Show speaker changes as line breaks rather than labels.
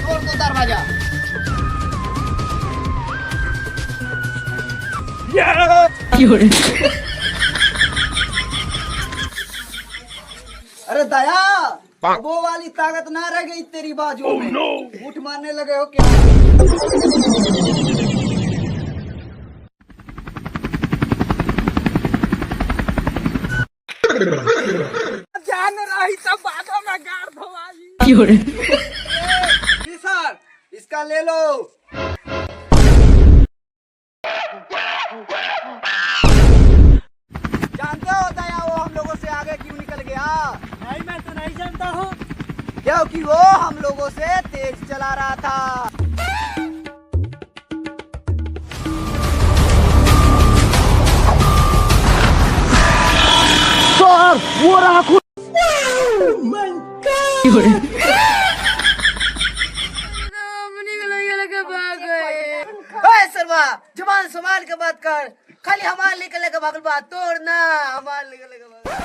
तोड़ दो दरवाजा। अरे दया, वो वाली ताकत ना रह गई तेरी बाजू में। उठ मारने लगे हो क्या? जान रही सब बातों में गाड़ धोवाली। सर इसका ले लो। जानते हो दया वो हम लोगों से आगे क्यों निकल गया?
नहीं, मैं तो नहीं जानता हूँ।
क्योंकि वो हम लोगों से तेज चला रहा था। सर वो रहा खुद। शर्मा जवान संभाल के बात कर। खाली हमारे निकलने का भागल बात तोड़ना, हमारे निकलने का भागल।